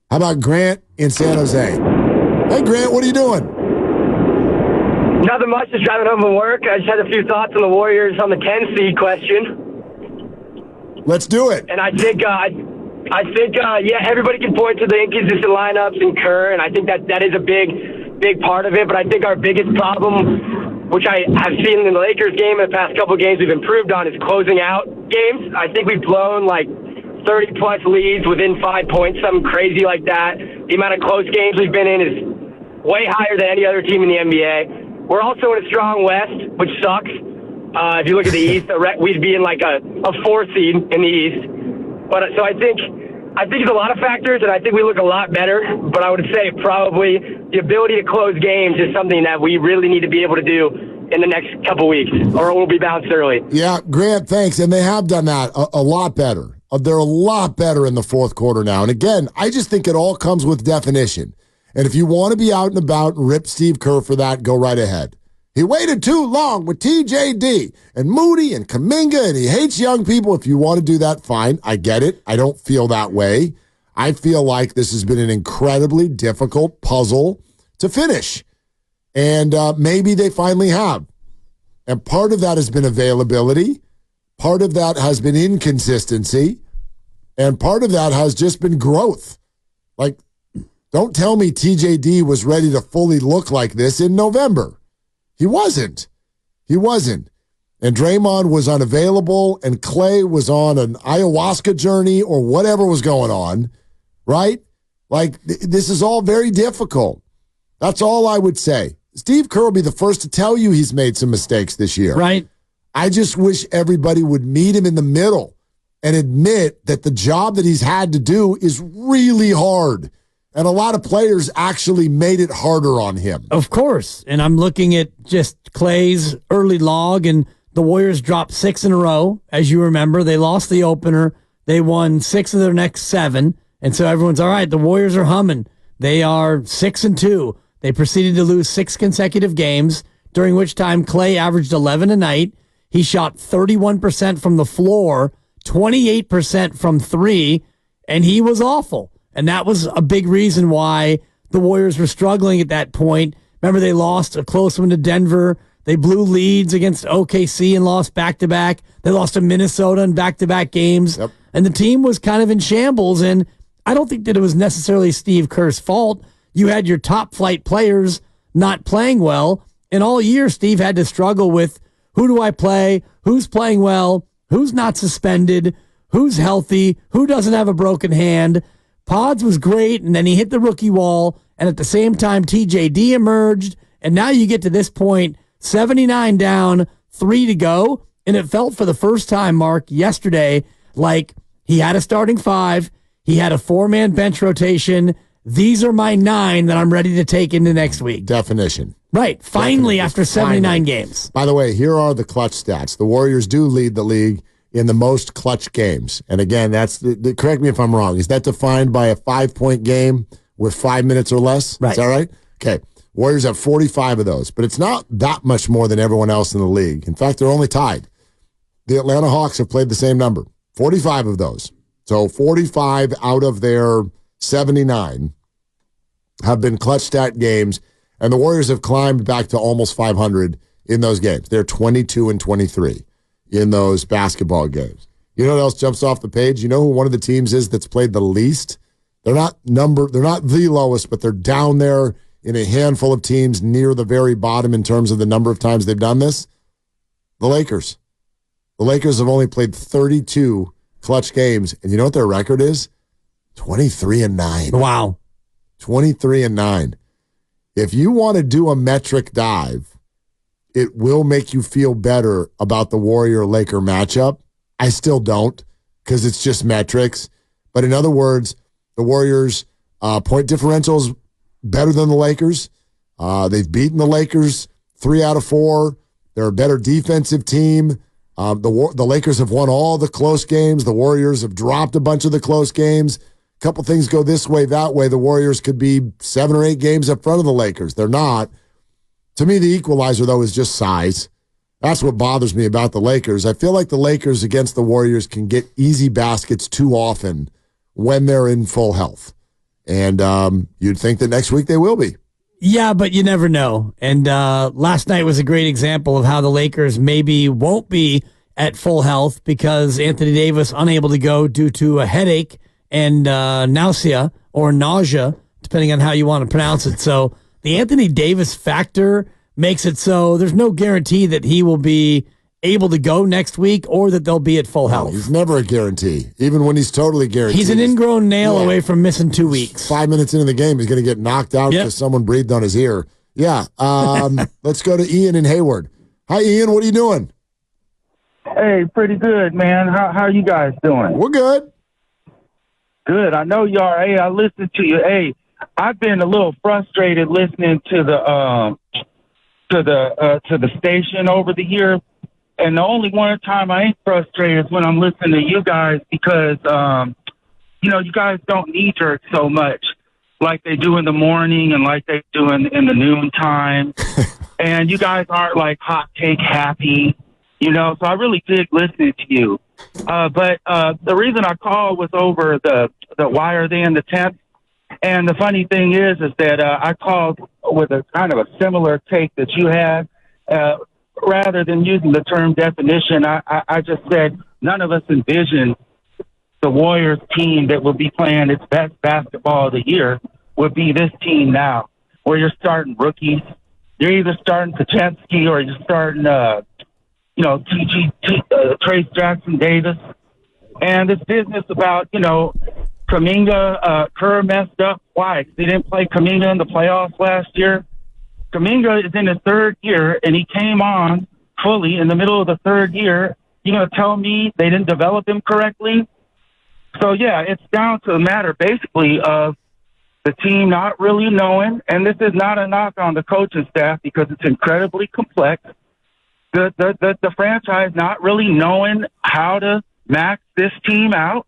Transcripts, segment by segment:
How about Grant in San Jose? Hey, Grant, what are you doing? Nothing much, just driving home from work. I just had a few thoughts on the Warriors on the 10 seed question. Let's do it. And I think, everybody can point to the inconsistent lineups and Kerr, and I think that is a big part of it. But I think our biggest problem, which I have seen in the Lakers game in the past couple of games we've improved on, is closing out games. I think we've blown like 30-plus leads within 5 points, something crazy like that. The amount of close games we've been in is way higher than any other team in the NBA. We're also in a strong West, which sucks. If you look at the East, we'd be in like a 4 seed in the East. But so I think there's a lot of factors, and I think we look a lot better. But I would say probably the ability to close games is something that we really need to be able to do in the next couple weeks, or we'll be bounced early. Yeah, Grant, thanks. And they have done that a lot better. They're a lot better in the fourth quarter now. And again, I just think it all comes with definition. And if you want to be out and about and rip Steve Kerr for that, go right ahead. He waited too long with TJD and Moody and Kuminga, and he hates young people. If you want to do that, fine. I get it. I don't feel that way. I feel like this has been an incredibly difficult puzzle to finish. And maybe they finally have. And part of that has been availability. Part of that has been inconsistency. And part of that has just been growth. Like, don't tell me TJD was ready to fully look like this in November. He wasn't. He wasn't. And Draymond was unavailable, and Clay was on an ayahuasca journey or whatever was going on, right? Like, this is all very difficult. That's all I would say. Steve Kerr will be the first to tell you he's made some mistakes this year. Right. I just wish everybody would meet him in the middle and admit that the job that he's had to do is really hard. And a lot of players actually made it harder on him. Of course. And I'm looking at just Clay's early log, and the Warriors dropped 6 in a row. As you remember, they lost the opener. They won 6 of their next 7. And so everyone's all right. The Warriors are humming. They are 6-2. They proceeded to lose 6 consecutive games, during which time Clay averaged 11 a night. He shot 31% from the floor, 28% from 3, and he was awful. And that was a big reason why the Warriors were struggling at that point. Remember, they lost a close one to Denver. They blew leads against OKC and lost back-to-back. They lost to Minnesota in back-to-back games. Yep. And the team was kind of in shambles. And I don't think that it was necessarily Steve Kerr's fault. You had your top-flight players not playing well. And all year, Steve had to struggle with, who do I play? Who's playing well? Who's not suspended? Who's healthy? Who doesn't have a broken hand? Pods was great, and then he hit the rookie wall, and at the same time, TJD emerged, and now you get to this point, 79 down, 3 to go, and it felt for the first time, Mark, yesterday, like he had a starting 5, he had a 4-man bench rotation. These are my 9 that I'm ready to take into next week. Definition. Right, finally, after 79 Finally. games. By the way, here are the clutch stats. The Warriors do lead the league in the most clutch games. And again, that's correct me if I'm wrong. Is that defined by a 5-point game with 5 minutes or less? Right. Is that right? Okay. Warriors have 45 of those, but it's not that much more than everyone else in the league. In fact, they're only tied. The Atlanta Hawks have played the same number, 45 of those. So 45 out of their 79 have been clutch stat games, and the Warriors have climbed back to almost 500 in those games. They're 22-23 in those basketball games. You know what else jumps off the page? You know who one of the teams is that's played the least? They're not the lowest, but they're down there in a handful of teams near the very bottom in terms of the number of times they've done this. The Lakers. The Lakers have only played 32 clutch games, and you know what their record is? 23-9. Wow. 23-9. If you want to do a metric dive, it will make you feel better about the Warrior-Laker matchup. I still don't, because it's just metrics. But in other words, the Warriors' point differential's better than the Lakers. They've beaten the Lakers 3 out of 4. They're a better defensive team. The Lakers have won all the close games. The Warriors have dropped a bunch of the close games. A couple things go this way, that way. The Warriors could be 7 or 8 games up front of the Lakers. They're not. To me, the equalizer, though, is just size. That's what bothers me about the Lakers. I feel like the Lakers against the Warriors can get easy baskets too often when they're in full health. And you'd think that next week they will be. Yeah, but you never know. And last night was a great example of how the Lakers maybe won't be at full health because Anthony Davis unable to go due to a headache and nausea, depending on how you want to pronounce it. So the Anthony Davis factor makes it so there's no guarantee that he will be able to go next week or that they'll be at full health. He's never a guarantee, even when he's totally guaranteed. He's an ingrown nail away from missing 2 weeks. 5 minutes into the game, he's going to get knocked out because someone breathed on his ear. Yeah. Let's go to Ian in Hayward. Hi, Ian. What are you doing? Hey, pretty good, man. How are you guys doing? We're good. Good. I know you are. Hey, I listened to you. Hey, I've been a little frustrated listening to the station over the year, and the only one time I ain't frustrated is when I'm listening to you guys because you guys don't knee jerk so much like they do in the morning and like they do in the noon time, and you guys aren't like hot take happy, So I really dig listening to you. But the reason I called was over the why are they in the 10th? And the funny thing is that I called with a kind of a similar take that you had. Rather than using the term definition, I just said none of us envisioned the Warriors team that will be playing its best basketball of the year would be this team now, where you're starting rookies. You're either starting Pachensky or you're starting, Trace Jackson Davis. And this business about, Kuminga, Kerr messed up. Why? 'Cause they didn't play Kuminga in the playoffs last year. Kuminga is in his third year, and he came on fully in the middle of the third year. You going to tell me they didn't develop him correctly? So, yeah, it's down to a matter basically of the team not really knowing, and this is not a knock on the coaching staff because it's incredibly complex, the franchise not really knowing how to max this team out,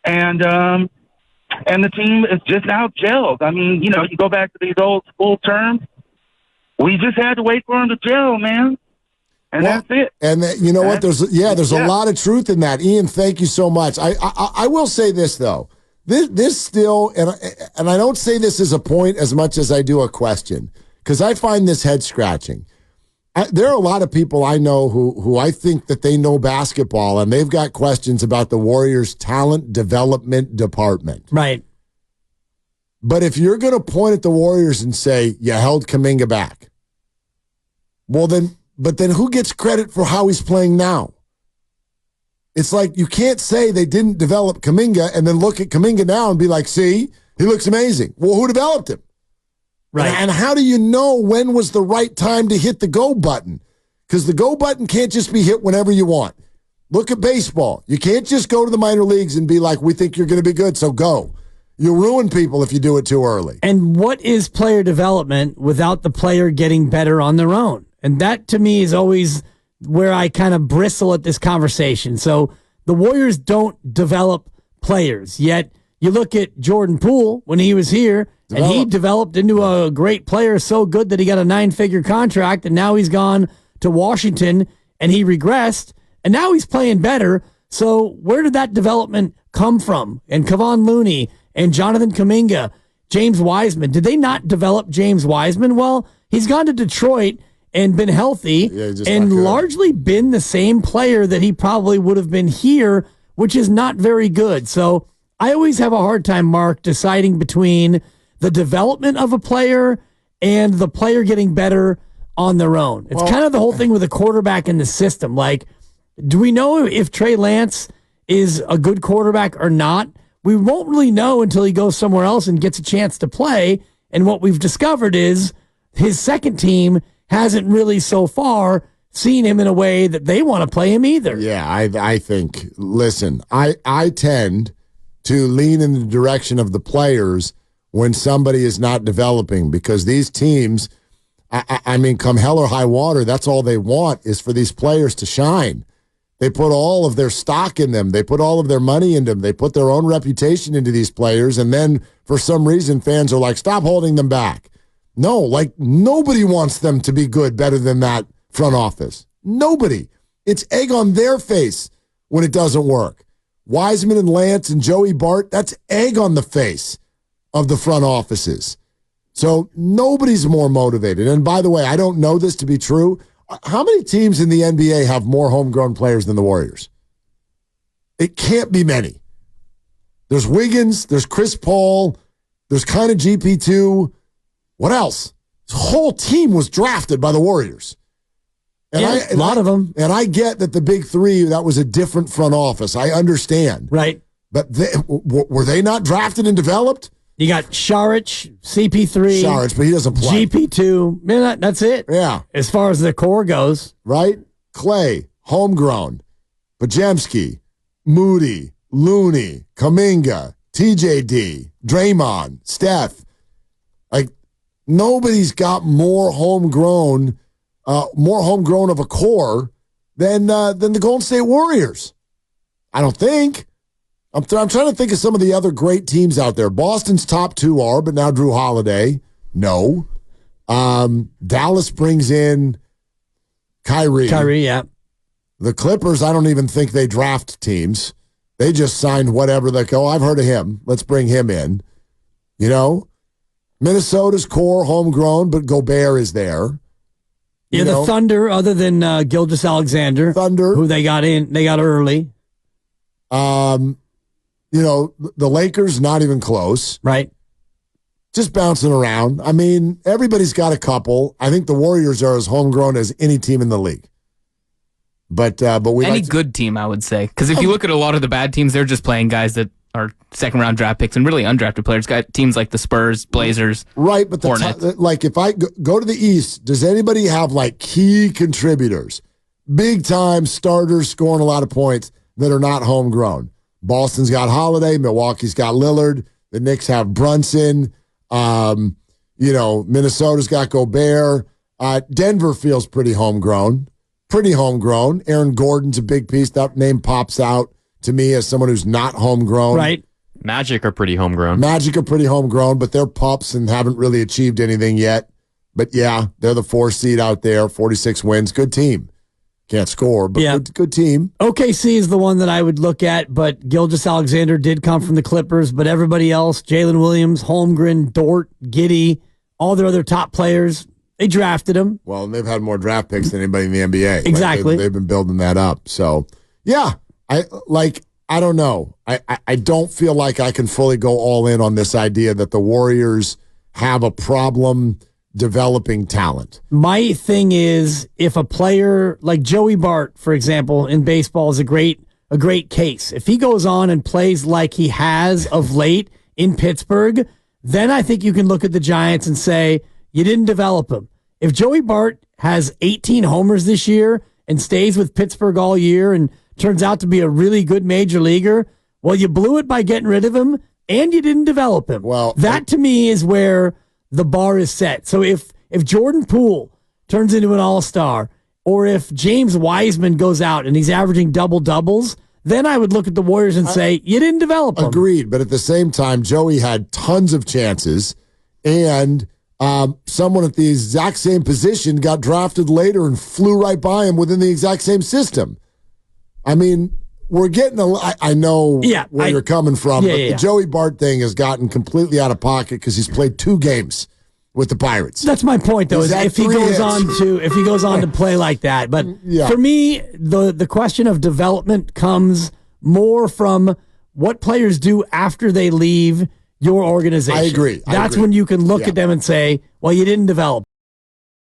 and the team is just now gelled. I mean, you go back to these old school terms. We just had to wait for him to gel, man. And that's it. And you know what? There's a lot of truth in that. Ian, thank you so much. I will say this, though. This still, and I don't say this as a point as much as I do a question, because I find this head-scratching. There are a lot of people I know who I think that they know basketball, and they've got questions about the Warriors' talent development department. Right. But if you're going to point at the Warriors and say, you held Kuminga back, well then, but then who gets credit for how he's playing now? It's like you can't say they didn't develop Kuminga and then look at Kuminga now and be like, see, he looks amazing. Well, who developed him? Right. And how do you know when was the right time to hit the go button? Because the go button can't just be hit whenever you want. Look at baseball. You can't just go to the minor leagues and be like, we think you're going to be good, so go. You'll ruin people if you do it too early. And what is player development without the player getting better on their own? And that, to me, is always where I kind of bristle at this conversation. So the Warriors don't develop players, yet you look at Jordan Poole when he was here, and he developed into a great player so good that he got a 9-figure contract, and now he's gone to Washington, and he regressed, and now he's playing better. So where did that development come from? And Kevon Looney and Jonathan Kuminga, James Wiseman. Did they not develop James Wiseman? Well, he's gone to Detroit and been healthy and largely been the same player that he probably would have been here, which is not very good. So I always have a hard time, Mark, deciding between the development of a player and the player getting better on their own. It's kind of the whole thing with a quarterback in the system. Like, do we know if Trey Lance is a good quarterback or not? We won't really know until he goes somewhere else and gets a chance to play. And what we've discovered is his second team hasn't really so far seen him in a way that they want to play him either. Yeah, I think, listen, I tend to lean in the direction of the players when somebody is not developing, because these teams, I mean, come hell or high water, that's all they want is for these players to shine. They put all of their stock in them. They put all of their money into them. They put their own reputation into these players, and then for some reason fans are like, stop holding them back. No, like nobody wants them to be good better than that front office. Nobody. It's egg on their face when it doesn't work. Wiseman and Lance and Joey Bart, that's egg on the face of the front offices. So nobody's more motivated. And by the way, I don't know this to be true. How many teams in the NBA have more homegrown players than the Warriors? It can't be many. There's Wiggins, there's Chris Paul, there's kind of GP2. What else? This whole team was drafted by the Warriors. And a lot of them. And I get that the big three, that was a different front office. I understand. Right. But were they not drafted and developed? You got Šarić, CP3. Šarić, but he doesn't play. GP2. Man, that's it. Yeah. As far as the core goes. Right? Clay, homegrown. Podziemski, Moody, Looney, Kuminga, TJD, Draymond, Steph. Like, nobody's got more homegrown of a core than the Golden State Warriors. I don't think. I'm trying to think of some of the other great teams out there. Boston's top two are, but now Drew Holiday. No. Dallas brings in Kyrie. Kyrie, yeah. The Clippers, I don't even think they draft teams. They just signed whatever they go. I've heard of him. Let's bring him in. You know? Minnesota's core, homegrown, but Gobert is there. Yeah, the Thunder, other than Gilgeous-Alexander. Thunder. Who they got early. The Lakers, not even close. Right. Just bouncing around. I mean, everybody's got a couple. I think the Warriors are as homegrown as any team in the league. But we any good team, I would say, because if you look at a lot of the bad teams, they're just playing guys that are second-round draft picks and really undrafted players. Got teams like the Spurs, Blazers, right? But Hornets. If I go to the East, does anybody have like key contributors, big-time starters scoring a lot of points that are not homegrown? Boston's got Holiday, Milwaukee's got Lillard, the Knicks have Brunson. Minnesota's got Gobert. Denver feels pretty homegrown. Aaron Gordon's a big piece. That name pops out to me as someone who's not homegrown. Right. Magic are pretty homegrown, but they're pups and haven't really achieved anything yet. But yeah, they're the 4 seed out there, 46 wins. Good team. Can't score, but good team. OKC is the one that I would look at, but Gilgeous-Alexander did come from the Clippers, but everybody else, Jalen Williams, Holmgren, Dort, Giddey, all their other top players, they drafted him. Well, and they've had more draft picks than anybody in the NBA. Exactly. They've been building that up. So, yeah, I don't know. I don't feel like I can fully go all in on this idea that the Warriors have a problem developing talent. My thing is, if a player like Joey Bart, for example, in baseball is a great case. If he goes on and plays like he has of late in Pittsburgh, then I think you can look at the Giants and say, you didn't develop him. If Joey Bart has 18 homers this year and stays with Pittsburgh all year and turns out to be a really good major leaguer, well, you blew it by getting rid of him and you didn't develop him. Well, that to me is where the bar is set. So if Jordan Poole turns into an all-star, or if James Wiseman goes out and he's averaging double-doubles, then I would look at the Warriors and say, you didn't develop him. Agreed, but at the same time, Joey had tons of chances, and someone at the exact same position got drafted later and flew right by him within the exact same system. I mean, we're getting I know where you're coming from, but the Joey Bart thing has gotten completely out of pocket because he's played 2 games with the Pirates. That's my point, though, is if he goes on to play like that. But for me, the question of development comes more from what players do after they leave your organization. I agree. That's when you can look at them and say, well, you didn't develop.